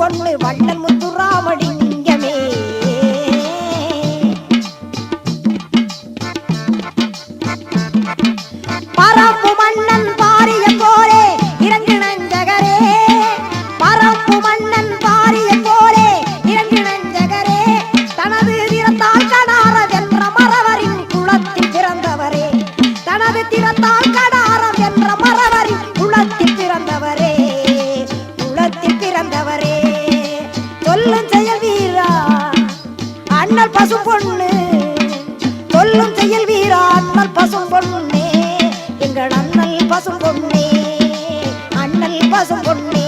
பொண்ணு வள்ளல் முத்துராமடி லிங்கமே. பரப்பு மன்னன் பாரிய போரே இறங்கினஞ்சகரே, பரப்பு மன்னன் பாரிய போரே இறங்கினஞ்சகரே, தனது திறத்தால் கடார வென்ற மறவரின் குலத்தில் பிறந்தவரே, தனது திறத்தால் கடாரம் என்ற மறவரின் குலத்தில் பிறந்தவரே, குலத்தில் பிறந்தவரே. சொல்லும் செயல் வீரா அண்ணல் பசு பொண்ணு, சொல்லும் செயல் வீரா அண்ணல் பசு பொண்ணே, எங்கள் அண்ணல் பசு பொண்ணே, அண்ணல் பசு பொண்ணே.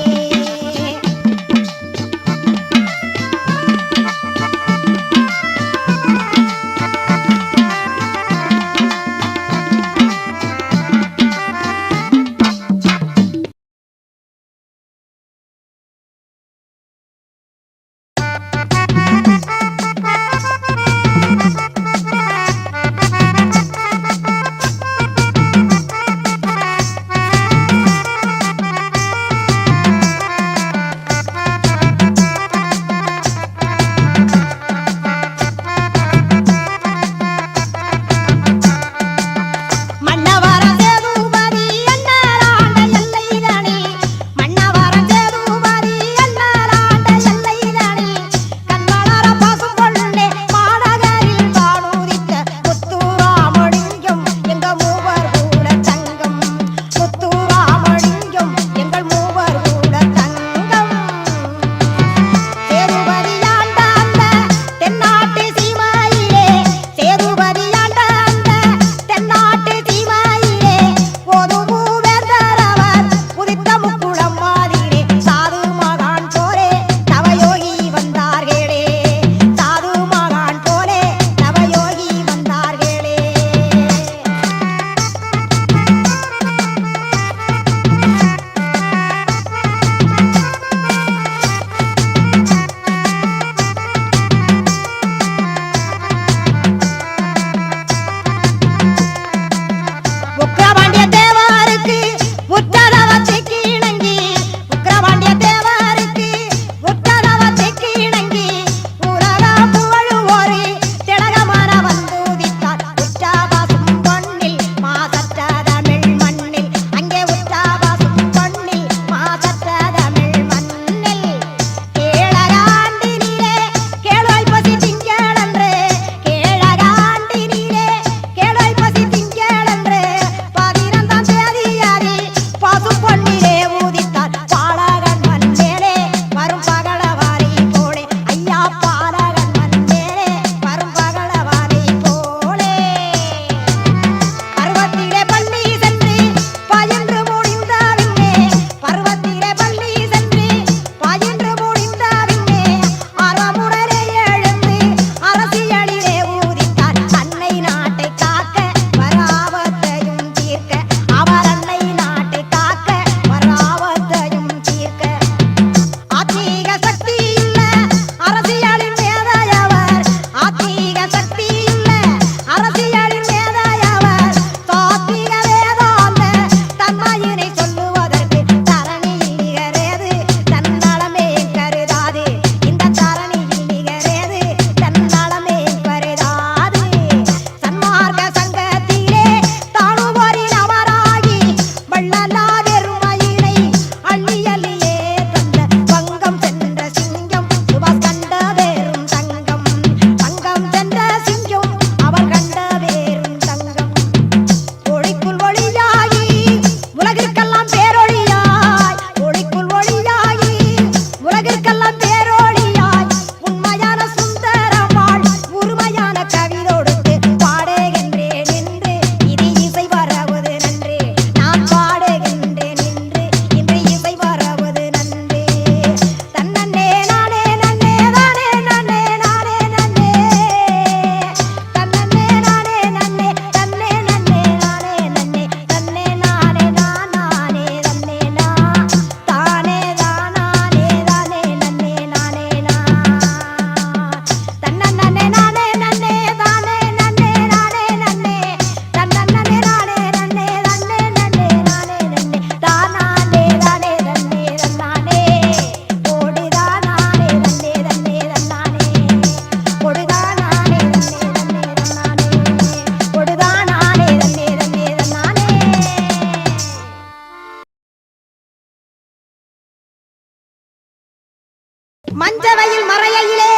மஞ்சவையில் மறையிலே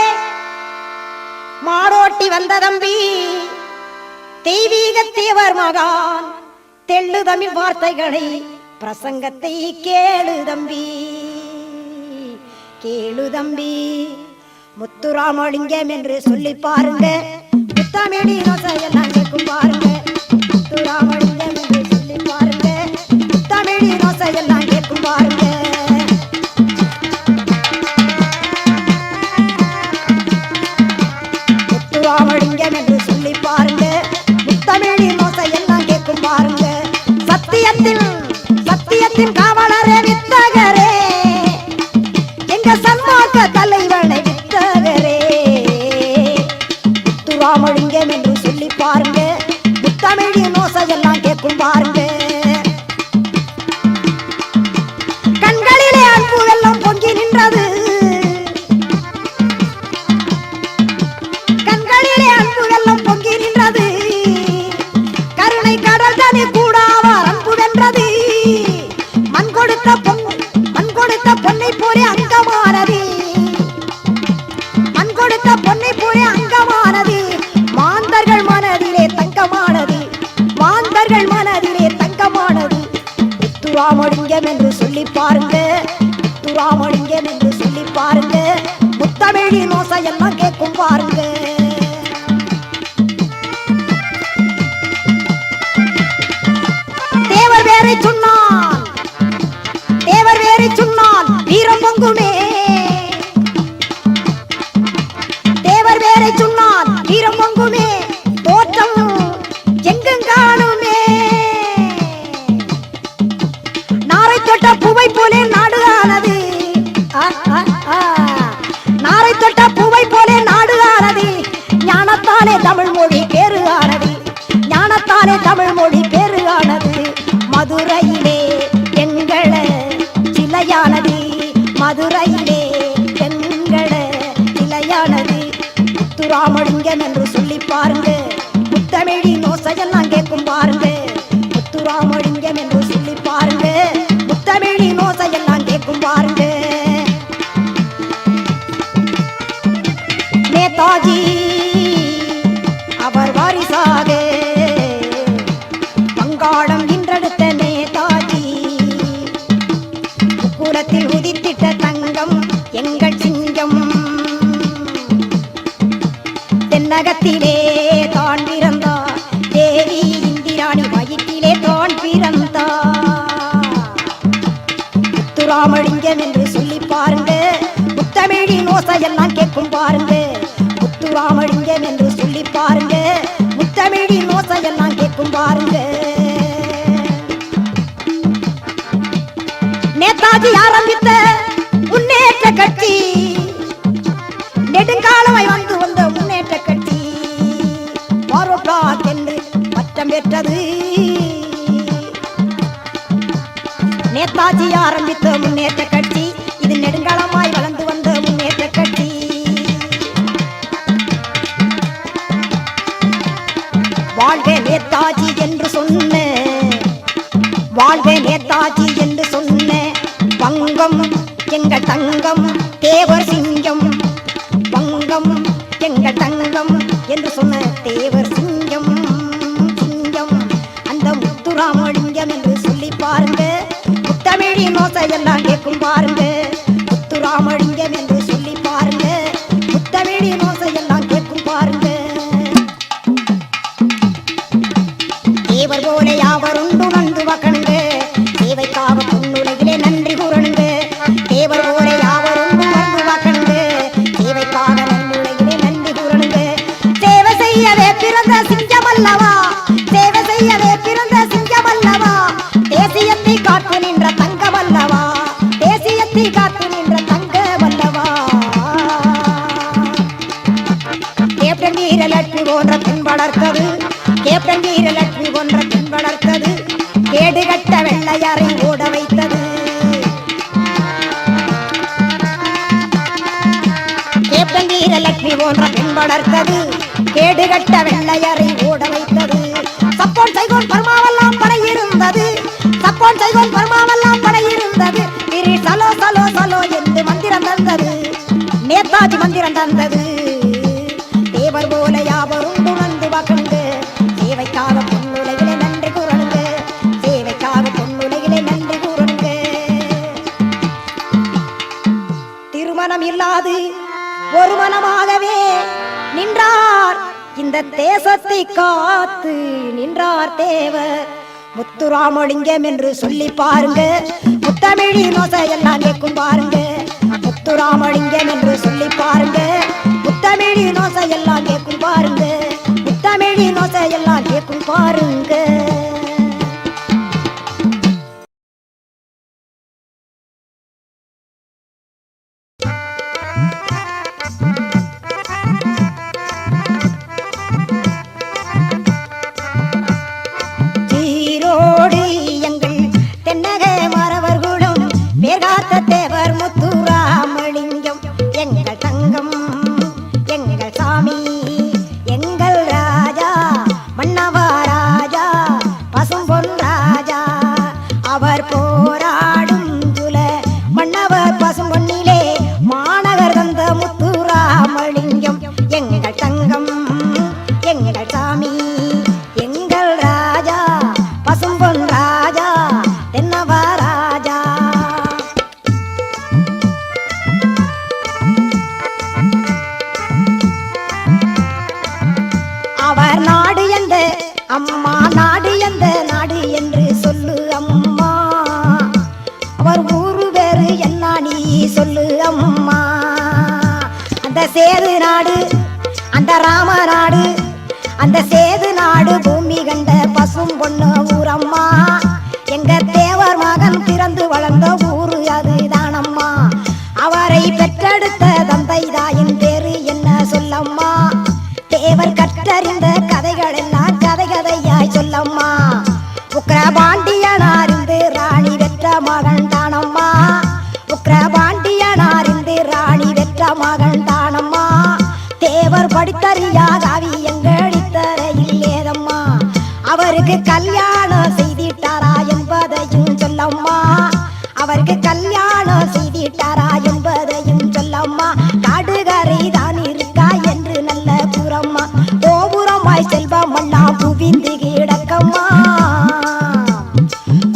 மாடோட்டி வந்த தம்பி தெய்வீக தேவர் மகான் தெள்ளு தமிழ் வார்த்தைகளை பிரசங்கத்தை கேளு தம்பி கேளு தம்பி முத்துராமலிங்கம் என்று சொல்லி பாருங்க முத்தமிழி நோசையெல்லாம் கேட்கும் பாருங்க முத்துராமலிங்கம் என்று சொல்லி பாருங்க முத்தமிழி நோசையெல்லாம் கேட்கும் பாருங்க முத்துராமலிங்கம் என்று சொல்லி பாருங்க முத்தமிழி நோசையெல்லாம் கேட்கும் பாருங்க சத்தியத்தின் காவலரே வித்தகரே எங்க சன்மார்க்க தலைவனை வித்தகரே முத்துராமலிங்கம் என்று சொல்லி பாருங்க முத்தமிழி நோசையெல்லாம் கேட்கும் பாருங்க கண்களிலே அன்பு வெள்ளம் பொங்கி நின்றது கண்களிலே அன்பு வெள்ளம் பொங்கி நின்றது கருணை கடல் தனி கூடாவார் அன்பு வென்றது மண் கொடுத்த பொன்னை போலே அங்கமானது மண் கொடுத்த பொன்னை போலே அங்கமானது மாந்தர்கள் மனதிலே தங்கமானது மாந்தர்கள் மனதிலே தங்கமானது முத்துராமலிங்கம் என்று சொல்லி பாருங்க முத்துராமலிங்கம் என்று சொல்லி பாருங்க முத்தமிழி நோசையெல்லாம் கேட்கும் பாருங்க தேவர் வேரை சொன்னால் வீரம் பொங்குமே தேவர் வேரை சொன்னால் வீரம் பொங்குமே தோற்றம் எங்கும் காணுமே நாரை தொட்ட பூவை போலே நாடு ஆனது நாரை தொட்ட பூவை போலே நாடு ஆனது ஞானத்தாலே தமிழ் மொழி பேரு ஆனது ஞானத்தாலே தமிழ் மொழி பேரு ஆனது மதுரையிலே எங்கள சிலையானது மதுரையிலே எங்கள சிலையானது முத்துராமலிங்கம் என்று சொல்லி பாருங்க முத்தமிழி நோசையெல்லாம் கேட்கும் பாருங்க முத்துராமலிங்கம் என்று சொல்லி பாருங்க முத்தமிழி நோசையெல்லாம் கேட்கும் பாருங்க நேதாஜி அவர் வாரிசாக வங்காளம் இன்றெடுத்த நேதாஜி குலத்தில் உதித்திட்ட தங்கம் எங்கள் சிங்கம் தென்னகத்திலே தான் பிறந்தார் தேவி இந்திராணி வயிற்றிலே தான் பிறந்தார் முத்துராமலிங்கம் என்று சொல்லி பாருங்க முத்தமிழி நோசையெல்லாம் கேட்கும் பாருங்க முத்துராமலிங்கம் என்று சொல்லி பாருங்க முத்தமிழி நோசையெல்லாம் கேட்கும் பாருங்க நேதாஜி ஆரம்பித்த முன்னேற்ற கட்சி நெடுங்காலமாய் வந்த முன்னேற்ற கட்சி பார்வர்ட் என்று பட்டம் பெற்றது நேதாஜி ஆரம்பித்த முன்னேற்ற கட்சி இது நெடுங்காலமாய் வளர்ந்து வந்த முன்னேற்ற கட்சி வாழ்க நேதாஜி என்று சொன்ன வாழ்க நேதாஜி என்று சொன்ன பங்கம் எங்கள் தங்கம் தேவர் சிங்கம் பங்கம் எங்கள் தங்கம் என்று சொன்ன தேவர் சிங்கம் சிங்கம் அந்த முத்துராமலிங்கம் என்று சொல்லி பாருங்க முத்தமிழி நோசையெல்லாம் கேட்கும் பாருங்க முத்துராமலிங்கம் என்று சொல்லி பாருங்க முத்தமிழி நோசையெல்லாம் கேட்கும் பாருங்க தேவர் போல யாவருண்டு நன்று வக்கணுங்க தேவைக்காக பொன்னுலகிலே நன்றி கூறணுங்க தேவர் போல யாவருண்டு நன்று வக்கணுங்க தேவைக்காக நன்னுலகிலே நன்றி கூறணுங்க சேவை செய்யவே பிறந்த சிங்கம் அல்லவா சேவை செய்யவே பிறந்த சிங்கம் அல்லவா தேசியத்தை காத்து நின்ற தங்கம் அல்லவா தேசியத்தை காத்து நின்ற தங்கம் அல்லவா கேப்டன் வீரலட்சுமி போன்ற பெண் வளர்த்தது கேப்டன் வீரலட்சுமி போன்ற பெண் வளர்த்தது கேடுகட்ட வெள்ளையரை ஓட வைத்தது கேப்டன் வீரலட்சுமி போன்ற பெண் வளர்த்தது கேடுகட்ட வெள்ளையரை ஓட வைத்தது சப்போன் சைகோன் பர்மாவெல்லாம் படை இருந்தது சப்போன் சைகோன் பர்மாவெல்லாம் படை இருந்தது திரு சலோ சலோ சலோ என்று மந்திரம் தந்தது தந்தது தேவர் போல யாவரும் உணர்ந்து வகண்டு சேவைக்காக பொன்னுலகிலே நன்றி கூறணுங்க சேவைக்காக பொன்னுலகிலே நன்றி கூறணுங்க திருமணம் இல்லாது ஒரு மனமாகவே நின்றார் இந்த தேசத்தை காத்து நின்றார் தேவர் முத்துராமலிங்கம் என்று சொல்லி பாருங்க முத்தமிழி நோசையெல்லாம் கேட்கும் பாருங்க முத்துராமலிங்கம் என்று சொல்லி பாருங்க முத்தமிழி நோசையெல்லாம் கேட்கும் பாருங்க முத்தமிழி நோசையெல்லாம் கேட்கும் பாருங்க தேவர் முத்துராமலிங்கம் எங்கள் தங்கம் எங்கள் சாமி எங்கள் ராஜா மன்னவராஜா பசும்பொன் ராஜா அவர் போராடும் துல மன்னவர் பசும்பொன்னிலே மாநகர் தந்த முத்துராமலிங்கம் எங்கள் தங்கம் எங்கள் சாமி எங்கள் ராஜா பசும்பொன் ராஜா தென்னவராஜா அவர் நாடு எந்த அம்மா நாடு எந்த நாடு என்று சொல்லு அம்மா அவர் ஊரு வேறு என்ன நீ சொல்லு அம்மா அந்த சேது நாடு அந்த ராம நாடு அந்த சேது நாடு பூமி கண்ட பசும் பொண்ணு ஊரம்மா எங்க தேவர் மகன் பிறந்து வளர்ந்த ஊரு அதுதானம்மா அவரை பெற்றெடுத்த தந்தை தாயின் பேரு என்ன சொல்லம்மா தேவர் கற்றறிந்த கதைகள் எல்லாம் கதை கதையாய் சொல்லம்மா உக்கிரபாண்டியனாரிந்து ராணி வெற்ற மகன் தானம்மா உக்கிரபாண்டியனாரிந்து ராணி வெற்ற மகன் தானம்மா தேவர் படித்தறியா காவியங்களித்தரையில் ஏதம்மா அவருக்கு கல்யாணம் செய்திட்டாரா என்பதையும் சொல்லம்மா அவருக்கு கல்யாணம் செய்திட்டாரா என்பதையும் சொல்லம்மா காடுகரை தான் இருக்கா என்று நல்ல புறம்மா கோபுரமாய் செல்வமெல்லாம் குவிந்து கிடக்கம்மா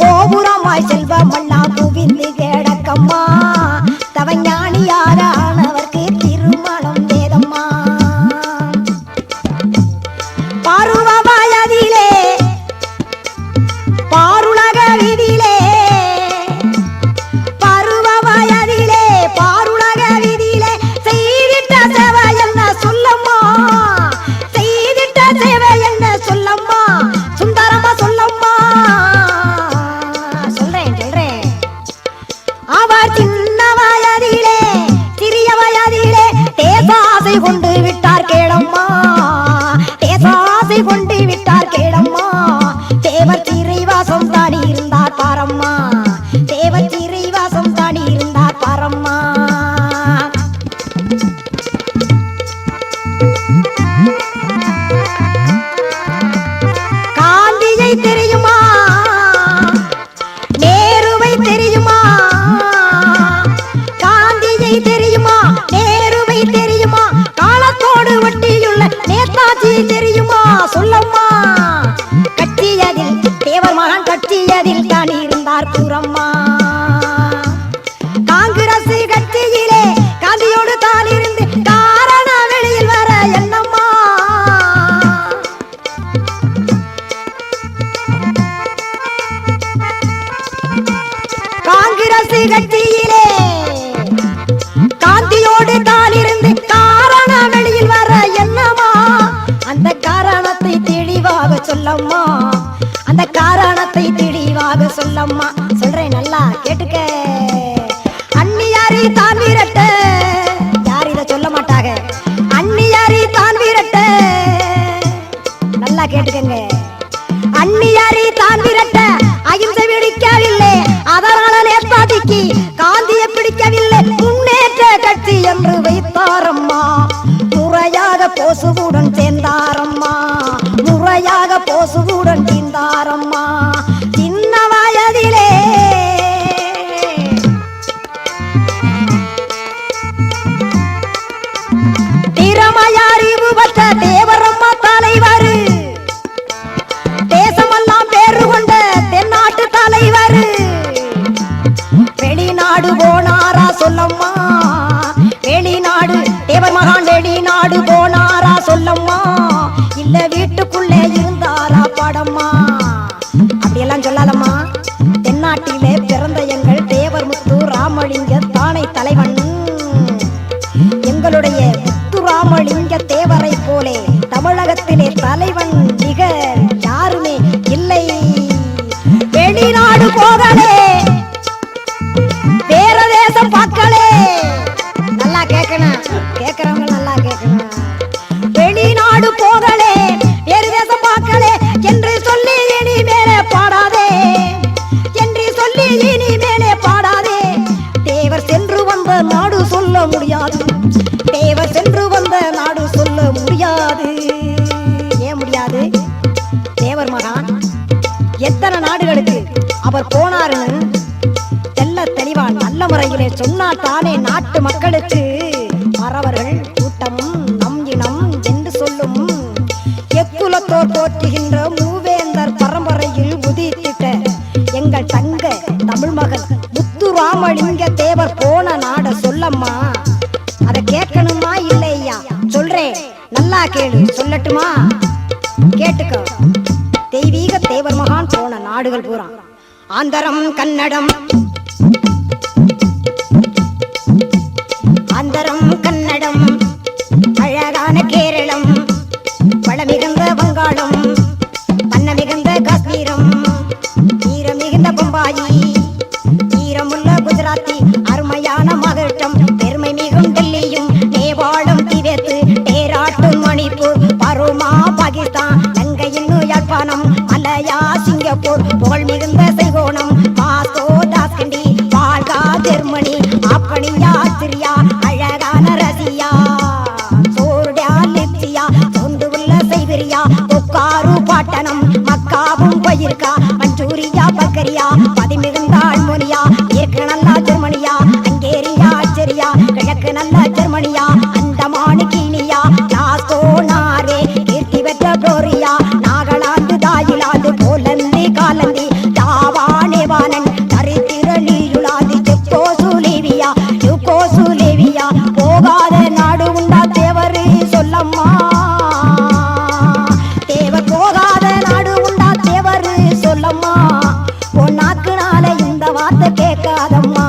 கோபுரமாய் செல்வமெல்லாம் குவிந்து கிடக்கம்மா தவஞானியாக ஆனவர்க்கு திருமணம் வேதம்மா பருவ வயதிலே பாருலக விதியிலே பருவ வயதிலே பாருலக விதியிலே செய்திட்ட சேவை என்ன சொல்லம்மா செய்திட்ட சேவை என்ன சொல்லம்மா சுந்தரமா சொல்லம்மா சொல்றேன் அவர் சின்ன வயதிலே சிறிய வயதிலே தேசாசை கொண்டு விட்டார் கேளம்மா தேசாசை கொண்டு விட்டார் கேளம்மா தேவர் சிறைவாசம் தாடி இருந்தார் பாரம்மா தேவர் சிறைவாசம் தாடி இருந்தார் பாரம்மா காந்தியை தெரியுமா நேருவை தெரியுமா காந்தியை தெரியுமா நேருவை தெரியுமா காலத்தோடு ஒட்டியுள்ள நேதாஜி தெரியுமா சொல்லம்மா கட்சியதில் தேவர் மகன் கட்சியதில் தான் இருந்தார் கூறம்மா காங்கிரஸ் கட்சியிலே காந்தியோடு தான் இருந்து காரண வெளியில் வர என்னம்மா காங்கிரஸ் கட்சியிலே காந்தியோடு தான் இருந்து காரண வெளியில் வர என்னம்மா அந்த காரணத்தை தெளிவாக சொல்லம்மா அந்த காரணத்தை தெளிவாக சொல்லம்மா சொல்றேன் நல்லா கேட்டுக்க அந்நியாரி தான் விரட்ட யார் இத சொல்ல மாட்டாங்க அந்நியாரி தான் விரட்ட நல்லா கேட்டுக்கங்க அந்நியாரி தான் விரட்ட அகிம்சை பிடிக்கவில்லை அதனால நேதாஜிக்கு காந்தியை பிடிக்கவில்லை முன்னேற்ற கட்சி என்று வைத்தாரம்மா முறையாக போசுவுடன் சேர்ந்தாரம்மா முறையாக போசுவுடன் சேர்ந்தாரம்மா சின்ன வயதிலே வெளிநாடு போனாரா சொல்லம்மா, வெளிநாடு தேவர் மகான் வெளிநாடு போனாரா சொல்லம்மா, இல்ல வீட்டுக்குள்ளே இருந்தாரா படம்மா. அப்படியெல்லாம் சொல்லாதம்மா. தென்னாட்டிலே பிறந்த எங்கள் தேவர் முத்து ராமலிங்க தானை தலைவன். எங்களுடைய முத்து ராமலிங்க தேவரை போலே தமிழகத்திலே தலைவன் மிக யாருமே இல்லை. வெளிநாடு போகலே, வேற தேசம் பார்க்கலே. நல்லா கேட்கணும், கேட்கிறவங்க நல்லா கேட்கணும். வெளிநாடு போகலே, வேறு தேசம் பார்க்கலே என்று சொல்லி இனி மேலே பாடாதே, என்று சொல்லி இனி மேலே பாடாதே. தேவர் சென்று வந்த நாடு சொல்ல முடியாது, தேவர் சென்று வந்த நாடு சொல்ல முடியாது. ஏன் முடியாது? தேவர் மகான் எத்தனை நாடுகளுக்கு அவர் போனாருன்னு தெல்ல தெளிவா நல்ல முறையிலே சொன்னார் தானே நாட்டு மக்களுக்கு. மறவர்கள் கூட்டமும் நம் இனம் என்று சொல்லும் எக்குலத்தோர் போற்றுகின்ற மூவேந்தர் பரம்பரையில் உதித்திட்ட எங்கள் தங்க தமிழ் மகன் முத்து ராமலிங்க தேவர் போன நாட சொல்லம்மா. அதை கேட்கணுமா இல்லையா? சொல்றேன், நல்லா கேளு. சொல்லட்டுமா? கேட்டுக்கோ. தெய்வீக தேவர் மகான் போன நாடுகள் பூரா ஆந்திரம், கன்னடம், ஆந்திரம், கன்னடம், அழகான கேரளம், வளமிகுந்த வங்காளம், வண்ணமிகுந்த காஷ்மீரம், ஈரமிகுந்த பம்பாயி, ஈரமுள்ள குஜராத்தி, அருமையான மகட்டம், பெருமை மிகும் டெல்லியும், நேபாளம், திபெத்து, டேராட்டு, மணிப்பூர், பருமா, பாகிஸ்தான், லங்கையின் யாழ்ப்பாணம், மலையா, சிங்கப்பூர், புகழ் மிகுந்த சைகோணம், மாஸ்கோ, தாஸ்கண்டி, வால்கா, ஜெர்மனி, ஆப்கனியா, சிரியா, அழகான ரசியா, சோர்டியா, லிப்சியா, சொந்து உள்ள சைபீரியா, பொக்காரு, பாட்டனம், மக்காவும் பயிர்கா, மஞ்சூரியா, பல்கரியா, பதிமிகுந்த ஆல்மோனியா, மேற்கு நல்ல ஜெர்மனியா, ஹங்கேரியா, ஆச்சரியா, கிழக்கு நல்ல ஜெர்மனியா, அந்தமானு, கீனியா, லாஸ்கோ, நாரே, கீர்த்தி பெற்ற புளோரியா, Nagaland, Thailand, Poland, Kalindi, Java, நேவானன், தரித்திரலியுலாதி, செக்கோசுலேவியா, யூகோசுலேவியா. போகாத நாடு உண்டா தேவரு சொல்லம்மா, தேவர் போகாத நாடு உண்டா தேவரு சொல்லம்மா. உன் நாக்குனால இந்த வார்த்தை கேட்காதம்மா,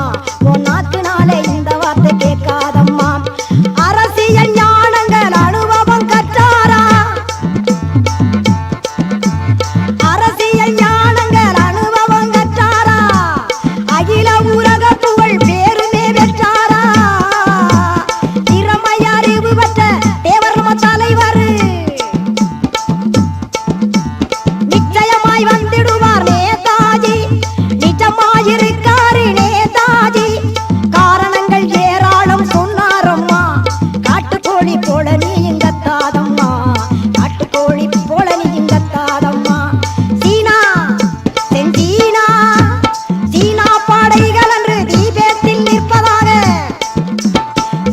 உன் நாக்குனால இந்த வார்த்தை கேட்காதம்மா. அரசியல் ஞானங்கள் அனுபவம் கற்றாரா, அரசியல் ஞானங்கள் அனுபவம் கற்றாரா, அகில உலக புகழ் பேருமே பெற்றாரா. திறமை அறிவு பெற்ற தேவர் நம்ம தலைவர், நிச்சயமாய் வந்திடுவார் நேதாஜி, நிஜமாயிருக்காரு நேதாஜி. காரணங்கள் ஏராளம் சொன்னாரம்மா, காட்டுக்கோழி போல நீ இங்கத்தாதம்மா, காட்டுக்கோழி போல நீ இங்கத்தாதம்மா. சீனா, செஞ்சீனா, சீனா பாடைகள் என்று தீபத்தில் நிற்பதாக,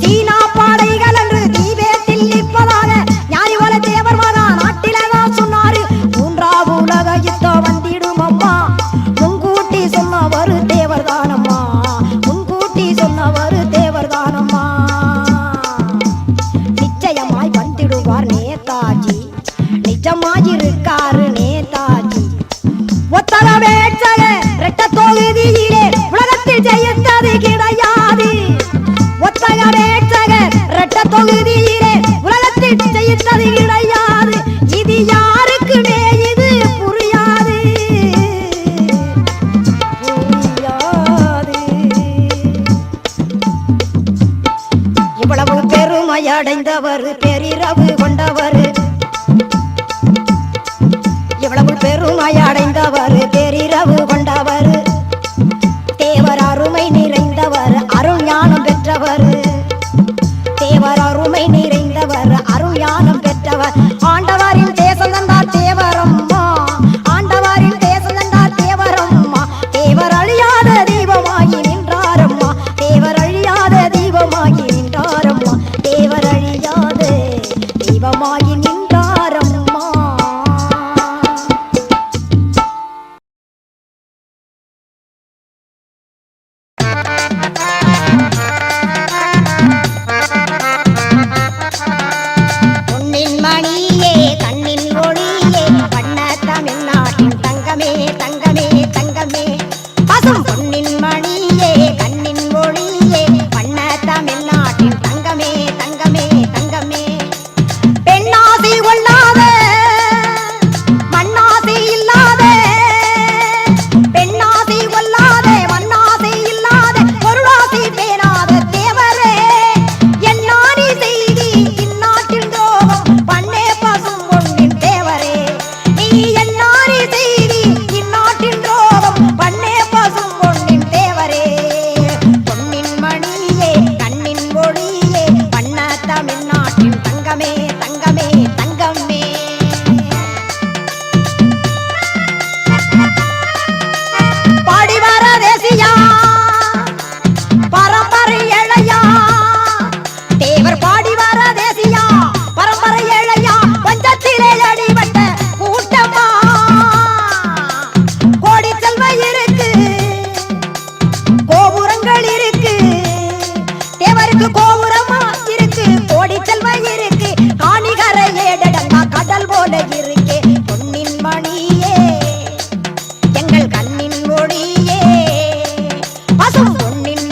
சீனா பாடைகள் என்று தீபத்தில் நிற்பதாக ஞானி போல தேவர் மகான் நாட்டிலதான் சொன்னாரு. மூன்றாவது உலக யுத்தம் வந்திடும் அம்மா, முன்கூட்டி சொன்னவர் தேவர் தானம்மா, முன்கூட்டி சொன்னவர் தேவர் தானம்மா. நிச்சயமாய் வந்திடுவார் நேதாஜி, நிஜமாயிருக்காரு நேதாஜி. ஒத்தக வேட்சக இரட்ட தொகுதியிலே உலகத்தில் ஜெயித்தது கிடையாது, ஒத்தக வேட்சக இரட்ட தொகுதியிலே உலகத்தில் ஜெயித்தது கிடையாது. இது யாருக்குமே இது புரியாது, புரியாது. இவ்வளவு பெருமை அடைந்தவர், பெரிரவு கொண்டவர், இவ்வளவு பெருமை அடைந்தவர், பெரிரவு கொண்டவர், தேவர் அருமை நிறைந்தவர், அருள் ஞானம் பெற்றவர், தேவர் அருமை நிறைந்தவர், அருள் ஞானம் பெற்றவர். ஆண்டவரின் தேசம் தந்தார் தேவரம்மா, ஆண்டவரின் தேசம் தந்தார் தேவரம்மா. தேவர் அழியாத தெய்வமாகி நின்றாரம்மா, தேவர் அழியாத தெய்வமாகி நின்றாரம்மா, தேவர் அழியாத தெய்வமாகி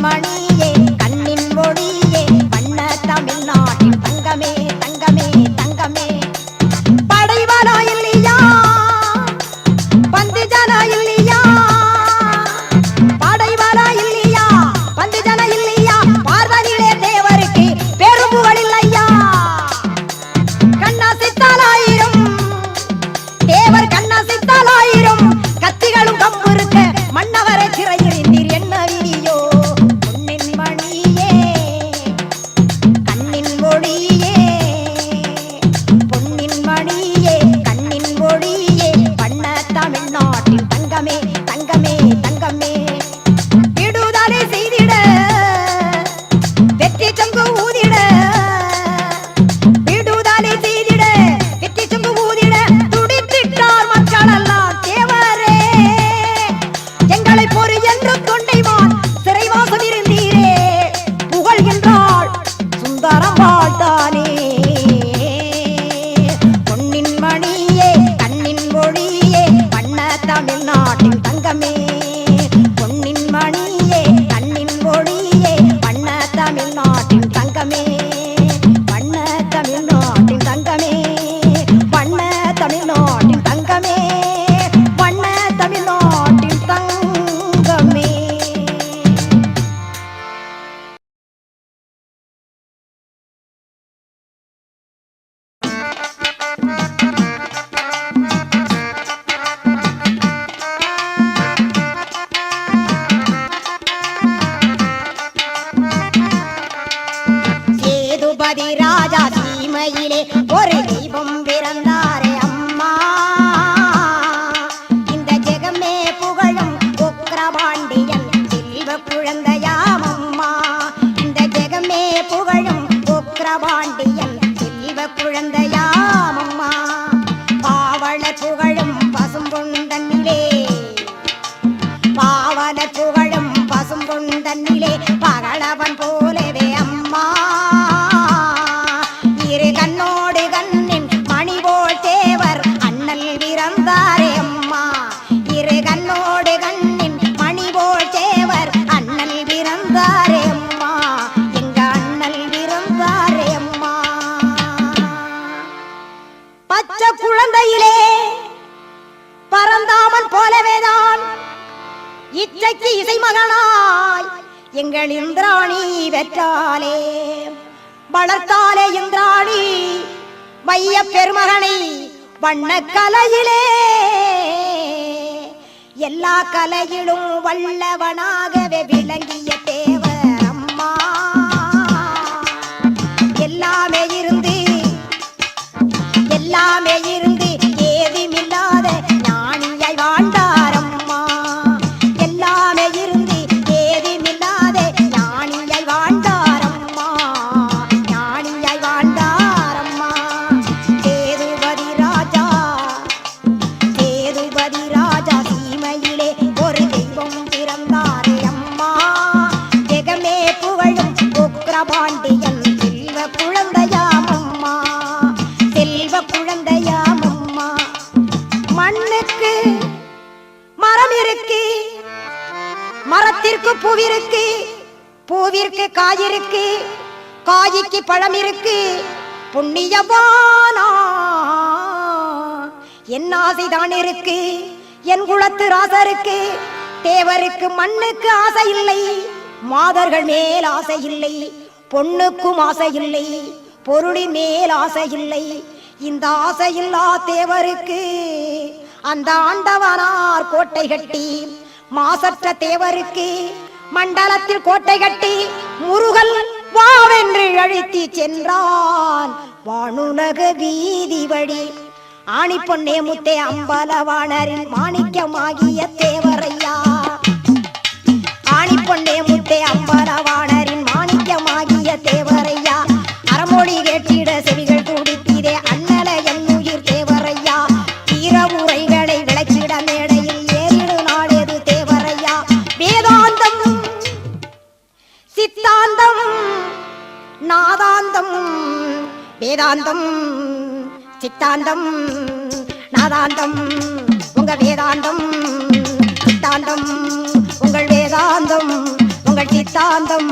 மணியே கண்ணின் மொழியே வண்ண தமிழ்நாட்டின் தங்கமே தங்கமே தங்கமே படைவலா இல்லையா பந்து ஜன இல்லையா படைவலா இல்லையா பந்து ஜன இல்லையா பார்வதியிலே தேவருக்கு பெரும் புகழ் இல்லையா கண்ணாசித்தாலாயிரம் தேவர் கண்ணாசித்தாலாயிரம் கத்திகளும் கம்பு இருக்க மன்னவரை சிறையிருந்தீர் என்ன விதியோ பொன்னின் மணியே கண்ணின் மொழியே பொன்னின் மணியே கண்ணின் மொழியே வண்ண தமிழ்நாட்டின் தங்கமே தங்கமே தங்கமே விடுதலை செய்திட வெற்றி சங்கு ஊதிட விடுதலை செய்திட வெற்றி சங்கு ஊதிட துடித்திட்டார் மக்கள் எல்லாம் தேவரே எங்களை பொறு என்று தொண்டைவான் சிறைவாசம் இருந்தீரே புகழ்கின்றாள் சுந்தரம் வாழ்த்தானே பொன்னின் மணியே கண்ணின் மொழியே வண்ண தமிழ்நாட்டின் தங்கமே பொன்னின் மணியே கண்ணின் மொழியே வண்ண தமிழ்நாட்டின் தங்கமே வண்ண தமிழ்நாட்டின் தங்கமே வண்ண தமிழ்நாட்டின் தங்கமே வண்ண தமிழ்நாட்டின் தங்கமே சேதுபதி ராஜா சீமையிலே ஒரு தெய்வம் பிறந்தாரே அம்மா இந்த ஜெகமே புகழும் உக்கிரபாண்டியன் செல்வ குழந்தையாம் அம்மா இந்த ஜெகமே புகழும் உக்கிரபாண்டியன் செல்வ குழந்தையாம் அம்மா பாவள புகழும் பசும்பொந்தன்னிலே பாவல புகழும் பசும்பொந்தன்னிலே பகலவன் போலவே அம்மா இரு கண்ணோடு கண்ணின் மணி போல் தேவர் அண்ணல் பிறந்தாரே அம்மா இரு கண்ணோடு கண்ணின் மணி போல் தேவர் அண்ணல் பிறந்தாரே அம்மா எங்க அண்ணல் பிறந்தாரே அம்மா பச்சை குழந்தையிலே பரந்தாமன் போலவேதான் இச்சைக்கு இசை மகனாய் எங்கள் இந்திராணி வெற்றாலே வளர்த்தாலே இந்திராணி வைய பெருமகனை வண்ண கலையிலே எல்லா கலையிலும் வல்லவனாகவே விளங்கிய தேவர் அம்மா எல்லாமே இருந்து ஏதுமில்லாத ஞானியாய் வாழ்ந்தார் அம்மா எல்லாமே இருந்து ஏதுமில்லாத ஞானியாய் வாழ்ந்தார் அம்மா ஞானியாய் வாழ்ந்தார் அம்மா சேதுபதி ராஜா சீமையிலே ஒரு தெய்வம் பிறந்தாரே அம்மா ஜெகமே புகழும் உக்கிரபாண்டியன் செல்வ குழந்தையாம் அம்மா செல்வ குழந்தையாம் அம்மா மண்ணுக்கு மரம் இருக்கு மரத்திற்கு பூவிருக்கு பூவிற்கு காய் இருக்கு காய்க்கு பழம் இருக்கு புண்ணியவானா என் ஆசைதான் இருக்கு என் குலத்து ராசருக்கு தேவருக்கு மண்ணுக்கு ஆசை இல்லை மாதர்கள் மேல் ஆசை இல்லை பொண்ணுக்கும் ஆசை இல்லை பொருளின் மேல் ஆசை இல்லை இந்த ஆசையில்லா தேவருக்கு அந்த ஆண்டவனார் கோட்டை கட்டி மாசற்ற தேவருக்கு மண்டலத்தில் கோட்டை கட்டி முருகல் வாவென்று அழைத்து சென்றான் வானுலக வீதி வழி ஆணி பொன்னே முத்தே அம்பலவாணரின் மாணிக்கமாகிய தேவரையா ஆணி பொன்னே முத்தே அம்பலவாணரின் மாணிக்கமாகிய தேவரையா அறமொழி கேட்டிட செவிகள் துடித்திதே அண்ணல என்னுயிர் தேவரையா வீரவுரைகளை விளக்கிட மேடையில் ஏறிடு நாளேது தேவரையா வேதாந்தம் சித்தாந்தம் நாதாந்தம் வேதாந்தம் சித்தாந்தம் நாதாந்தம் உங்க வேதாந்தம் சித்தாந்தம் உங்கள் வேதாந்தம் உங்கள் சித்தாந்தம் சித்தாந்தம்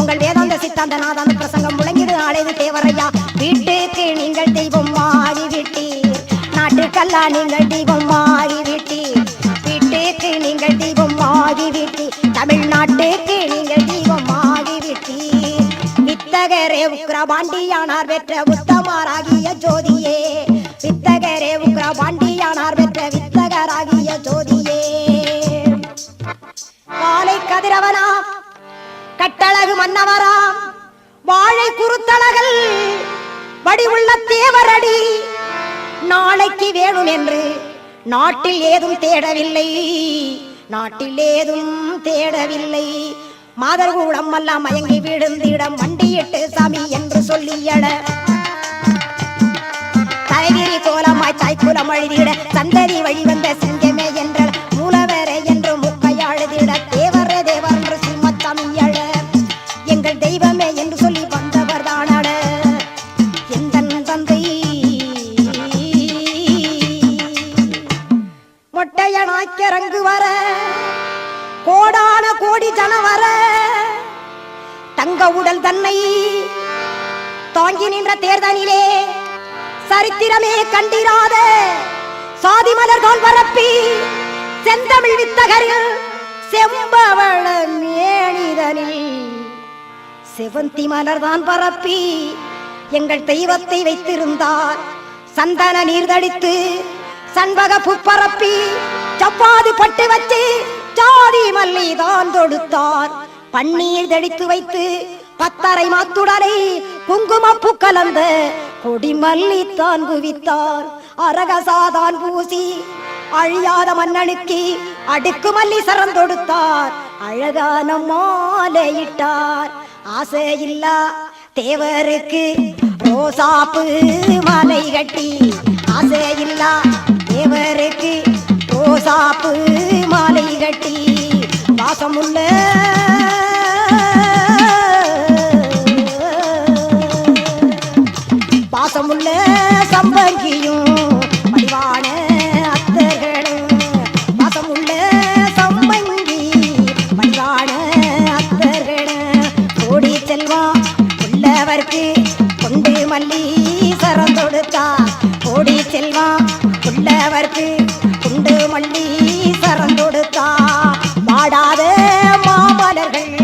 உங்கள் வேதாந்த சித்தாந்த நாதாந்த பிரசங்கம் முழங்கிடு ஆளைது தேவரையா. வீட்டுக்கு நீங்கள் தெய்வம் மாறிவிட்டீர், நாட்டுக்கெல்லாம் நீங்கள் தெய்வம் மாறிவிட்டீர். வீட்டுக்கு நீங்கள் தெய்வம் மாறிவிட்டீர், தமிழ்நாட்டுக்கு நீங்கள் தெய்வம் மாறிவிட்டீர். வித்தகரே உக்ரபாண்டியானார் பெற்ற உத்தமாராகிய ஜோதியே, வித்தகரே உக்ரபாண்டியானார் பெற்ற வித்தகராகிய ஜோதியே. காலை கதிரவனாம் கட்டழகு மன்னவராம் வாழை குருத்தழகல் வடிவுள்ள தேவரடி. நாளைக்கு வேணும் என்று நாட்டில் ஏதும் தேடவில்லை, நாட்டில் ஏதும் தேடவில்லை. மாதர் கூடம் எல்லாம் மயங்கி விழுந்திடம் மண்டியிட்டு சாமி என்று சொல்லியட தலைவிரி கோலமாய் சாய்க்குலம் அழுதிட சந்ததி வழிவந்த சிங்கமே என்ற மூலவரே என்று முக்கையாழுதிட தேவரே தேவர் என்று சிம்மத்தமிழ எங்கள் தெய்வமே என்று சொல்லி வந்தவர் தானட எந்த தந்தை மொட்டையனாக்கிறங்கு வர கோடான கோடி ஜனவர தங்க உடல் தன்னை தாங்கி நின்ற தேர்தனிலே சரித்திரமே கண்டிராத சாதி மலர்கள் பரப்பி செந்தமிழ் வித்தகரில் செம்பவள மேனிதனில் செவந்தி மலர்தான் பரப்பி எங்கள் தெய்வத்தை வைத்திருந்தார். சந்தன நீர்தடித்து சண்பக புப்பரப்பி சப்பாதி பட்டு வச்சு ஜாதி மல்லி தான் தொடுத்தார். பன்னீர் தடித்து வைத்து பத்தரை மாத்துடலை குங்குமப்பு கலந்த கொடிமல்லி தான் குவித்தார். அரகசாதான் பூசி அழியாத மன்னனுக்கு அடுக்கு மல்லி சரம் தொடுத்தார். அழகான மாலையிட்டார். ஆசையில்லா தேவருக்கு ரோசாப்பு மாலை கட்டி, ஆசையில்லா தேவருக்கு ரோசாப்பு மாலை கட்டி வாசமுள்ள பாசமுள்ள சம்பங்கியும் பணிவான அத்தர்களும், பாசமுள்ள சம்பங்கி பணிவான அத்தர்களும் கோடி செல்வா உள்ளவர்க்கு கொண்டு மல்லி சரம் தொடுத்தா. கோடி செல்வா உள்ளவர்க்கு கொண்டு மல்லி சரம் தொடுத்தா. வாடாத மாமலர்கள்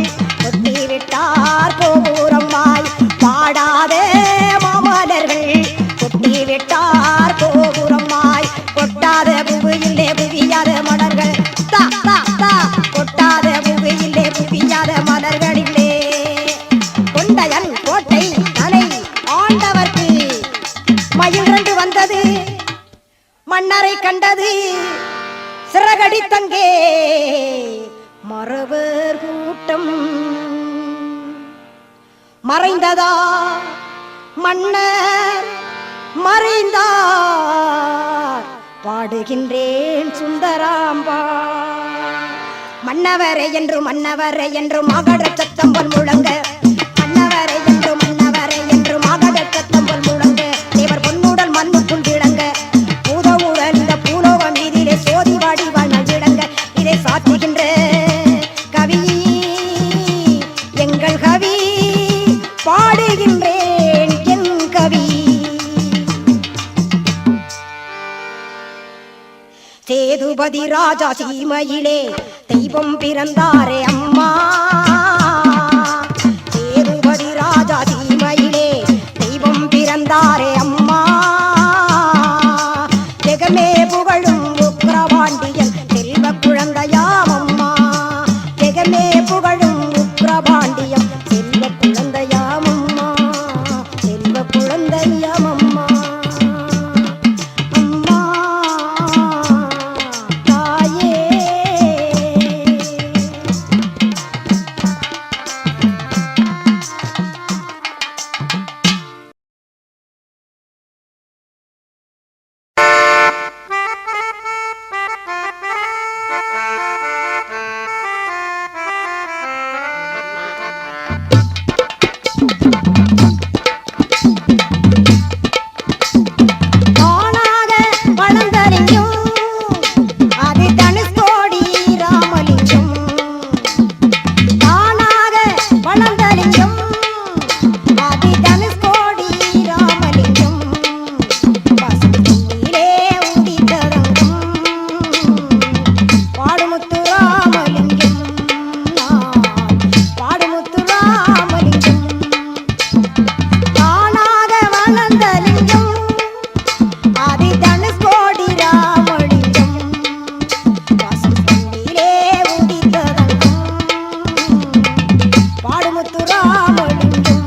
கொட்டி விட்டார் கோபுரமாய், வாடாத மாமலர்கள் கொட்டி விட்டார் கோபுரமாய். கொட்டாத புவியிலே புவியாத மலர்கள் தா தா தா, கொட்டாத புவியிலே புவியாத மலர்களிலே கொண்டையன் கோட்டை தலை ஆண்டவர்க்கு மயில் ரெண்டு வந்தது மன்னரை கண்டது சிறகடி தங்கே மறவர் கூட்டம் மறைந்ததா மன்னர் மறைந்தார் பாடுகின்றேன் சுந்தராம்பா. மன்னவரே என்று மன்னவரே என்று மகட சத்தம்பல் முழங்க, மன்னவரே என்று மன்னவரே என்று மகட சத்தம்பல் முழங்க. தேவர் பொன்னுடல் மண்ணுக்குள் விளங்க, பூதவுடன் இந்த பூலோக மீதிலே சோதி வாடி வாழ்நாள் விளங்க. இதை சாற்றுகின்ற கவி எங்கள் கவி, பாடுகின்றேன் என் கவி. சேதுபதி ராஜா சீமையிலே தெய்வம் பிறந்தாரே அம்மா. சேதுபதி ராஜா சீமையிலே தெய்வம் பிறந்தாரே அம்மா. ஜெகமே புகழும் உக்ரபாண்டியன் செல்வ குழந்தையாம் அம்மா. ஜெகமே புகழும் உக்ரபாண்டியம் செல்வ குழந்தையாம் அம்மா. செல்வ குழந்தையாம் அம்மா. அம்மா தாயே பாடுமுத்துராமலிங்கம்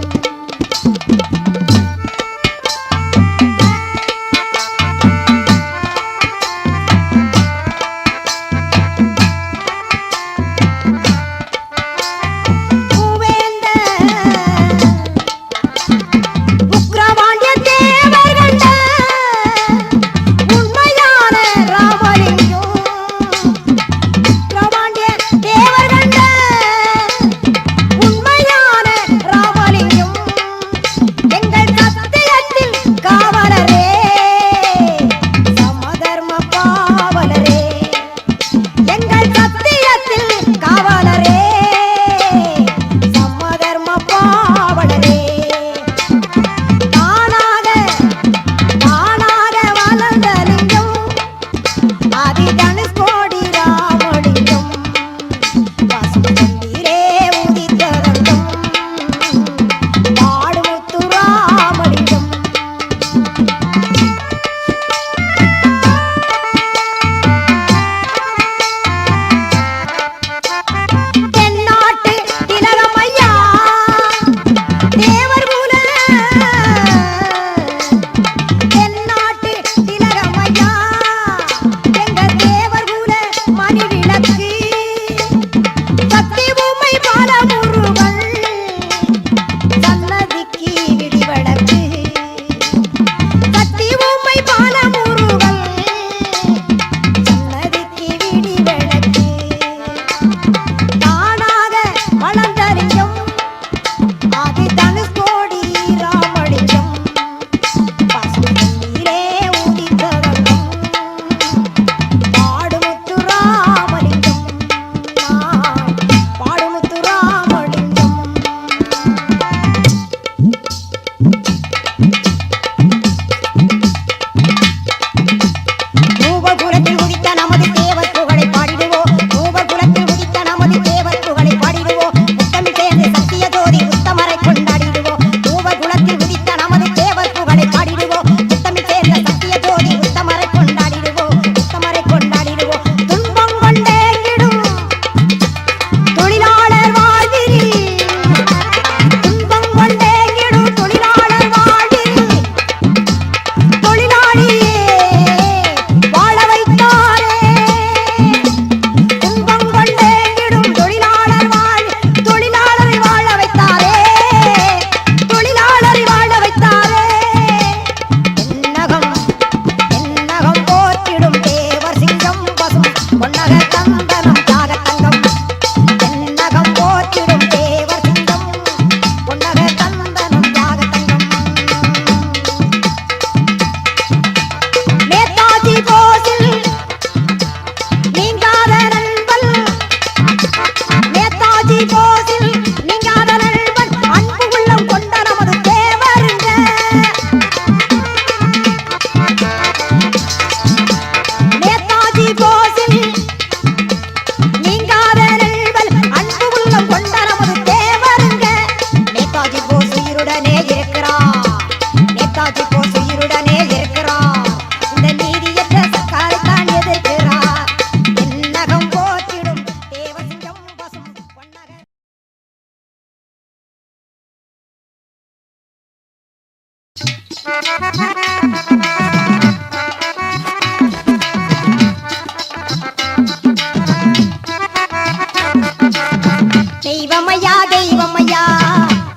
தெய்வமையா தெய்வமையா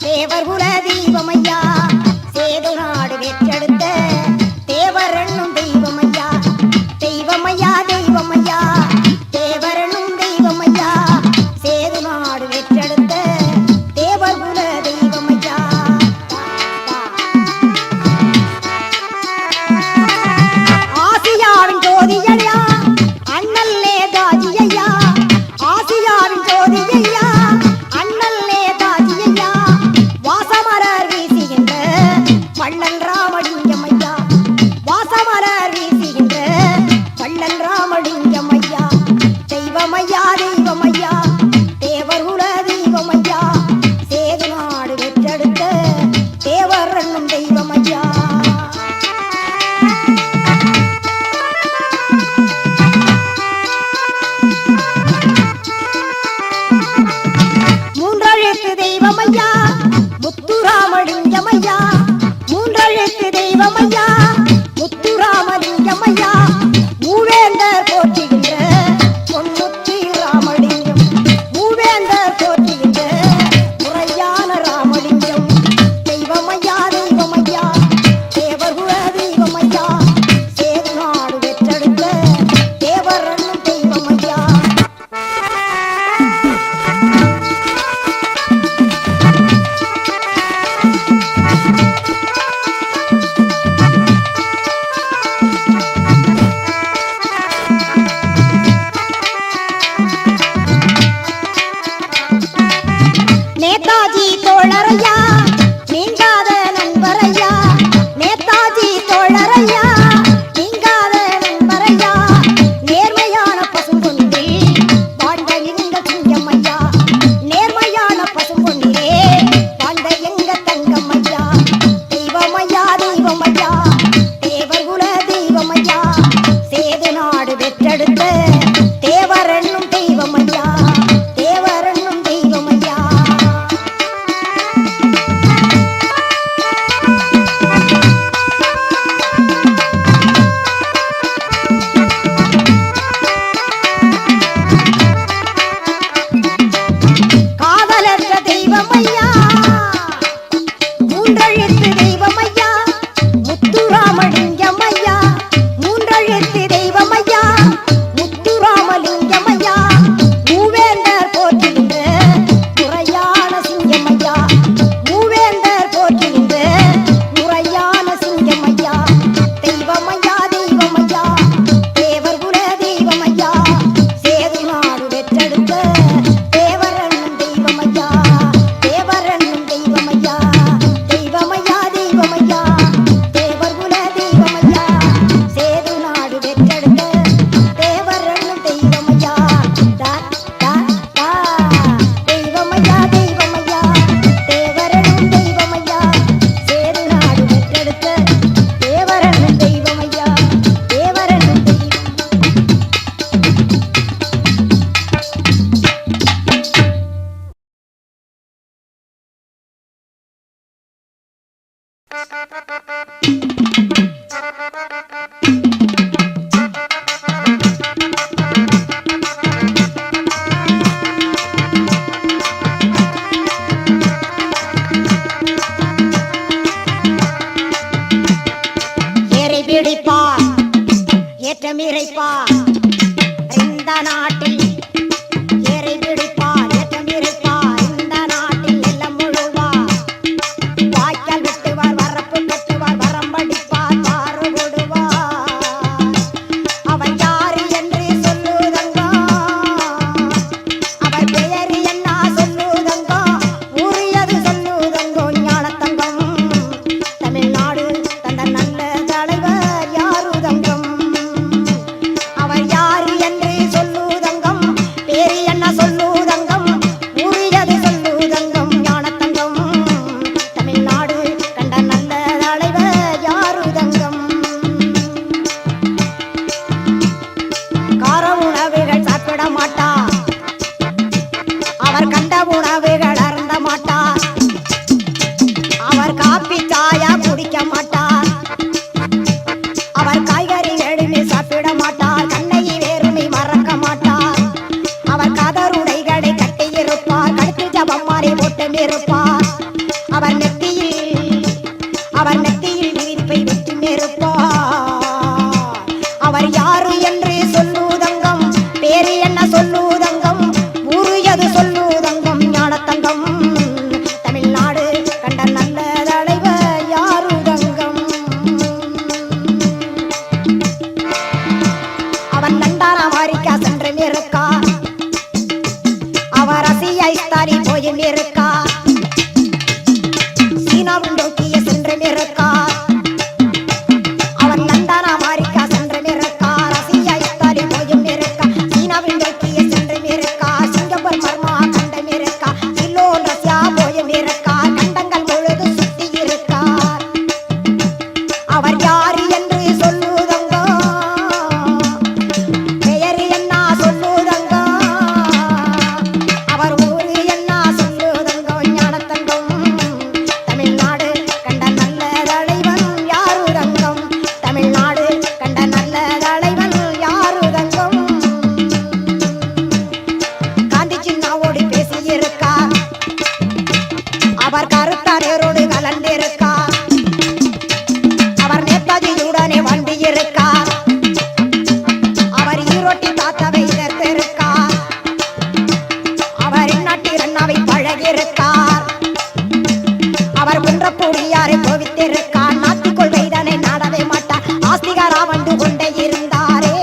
தேவர் குல தெய்வமையா சேது நாடு வெற்றெடுத்த தேவர் என்னும் தெய்வமையா தெய்வமையா தெய்வமையா தேவர் என்னும் தெய்வமையா சேது நாடு வெற்றெடுத்த தேவர் குல தெய்வமையா தெய்வமையா முத்துராமலிங்கமையா மூன்றெழுத்து தெய்வமையா முத்துராமலிங்கமையா மூவேந்தர் போற்றுகின்ற பொன்முத்தி ராமலிங்கம் மூவேந்தர் போற்றுகின்ற முறையான ராமலிங்கம் தெய்வமையா தெய்வமையா தேவர்குல தெய்வமையா சேது நாடு பெற்றெடுத்த தேவரன்னும் தெய்வமையா நேதாஜி தோழரையா நீங்காத நண்பரையா நேதாஜி தோழரையா நீங்காத நண்பரையா நேர்மையான பசும்பொன்றே வாழ்ந்த எங்க சிங்கம்மையா நேர்மையான பசும்பொன்றே வாழ்ந்த எங்க தங்கம்மையா தெய்வமையா தெய்வமையா தேவர்குல தெய்வமையா சேது நாடு பெற்றெடுத்த தேவரன்னும் தெய்வமையா தேவரன்னும் தெய்வமையா காதலற்ற தெய்வமையா மூன்றெழுத்து தெய்வமையா முத்துராமலிங்கமையா மூன்றெழுத்து தெய்வமையா முத்துராமலிங்கமையா மூவேந்தர் போற்றுகின்ற முறையான சிங்கமையா மூவேந்தர் போற்றுகின்ற முறையான சிங்கமையா தெய்வமையா தெய்வமையா தேவர்குல தெய்வமையா சேது நாடு பெற்றெடுத்த தேவரன்னும் தெய்வமையா தேவரன்னும் தெய்வமையா தெய்வமையா தெய்வமையா தேவர்குல தெய்வமையா சேது நாடு பெற்றெடுத்த தேவரன்னும் தெய்வமையா தா தா தா தெய்வமையா தெய்வமையா தேவரன்னும் தெய்வமையா சேது நாடு பெற்றெடுத்த தேவரன்னும் தெய்வமையா தேவரன்னும் தெய்வம் ஏறி பிடிப்பார் ஏற்றமிரைப்பார் இந்த நாட்டில் ஏறி பிடிப்பார் ஏற்றமிரைப்பார் இந்த நாட்டில் எல்லாம் முழுவார் வாய்க்கால் வெட்டுவார் வரப்பு கட்டுவார் வரம்படிப்பார் பாரு விடுவார் அவன் யாரு என்று சொல்லுதங்கோ அவர் பெயர் என்ன சொல்லுதங்கோ உரியது சொல்லுதங்கோ ஞானத்தங்கம் தமிழ்நாடு தந்த நல்ல தலைவர் யாருதங்கம் அவர் யாரு என்று சொல்லுதங்கம் பேரு என்ன சொல்லுதங்கம் உரியது சொல்லுதங்கம் ஞானத்தங்கம் தமிழ்நாடு கண்ட நல்ல தலைவர் யாருதங்கம் கார உணவுகள் சாப்பிட மாட்டார் அவர் கண்ட உணவுகள் அருந்த மாட்டார் அவர் காப்பி சாயா குடிக்க மாட்டார் அவர் காய்கறிகளுமே சாப்பிட மாட்டார் கண்ணையை வேறுமை மறக்க மாட்டார் அவர் கதருடைகளை கட்டியிருப்பார் கழுத்து ஜபம் மாறி போட்டு இருப்பார் அவர் நெத்தியில் விரிப்பை வெற்றி இருப்பார் அவர் யாரு என்று சொல்லுதங்கம் பேரு என்ன சொல்லுதங்கம் உரியது சொல்லுதங்கம் ஞானத்தங்கம் தமிழ்நாடு கண்ட நல்ல தலைவர் யாருதங்கம் அவன் நண்டான அமெரிக்கா சென்று இருக்கா அவர் அசியா இஸ்தாரி போய் இருக்கா இருக்கார். அவர் நேதாஜியுடனே வண்டி இருக்கார். அவர் ஈரோட்டி தாத்தாவை எதிர்த்திருக்கார். அவர் இந்நாட்டில் அண்ணாவை பழகியிருக்கார். அவர் குன்றப்பூடியாரை கோவித்திருக்கார். நாத்திக் கொள்கைதனை நாடவே மாட்டார். ஆஸ்திகரா வந்து கொண்டே இருந்தாரே.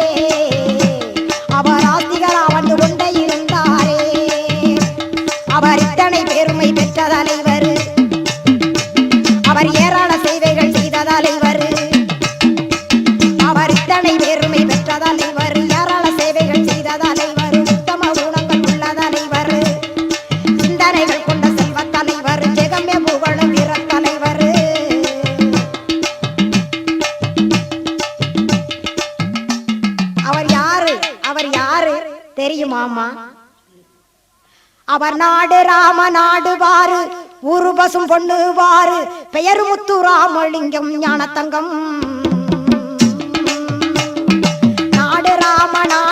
அவர் ஆஸ்திகரா வந்து கொண்டே இருந்தாரே. அவர் இத்தனை பெருமை பெற்ற தலைவர். அவர் ஏராள சேவைகள் செய்த தலைவர். அவர் இத்தனை பெருமை பெற்ற தலைவர். ஏராள சேவைகள் செய்த தலைவர். உத்தம குணங்கள் உள்ள தலைவர். சிந்தனைகள் கொண்ட செல்வ தலைவர். ஜெகமே புகழும் வீர தலைவர். அவர் யாரு? அவர் யாரு தெரியுமாமா? அவர் நாடு ராம நாடு வாரு. ஊரு பசும் பொண்ணு வாரு. பெயர் முத்து ராமலிங்கம் ஞானத்தங்கம். நாடு ராம நாடு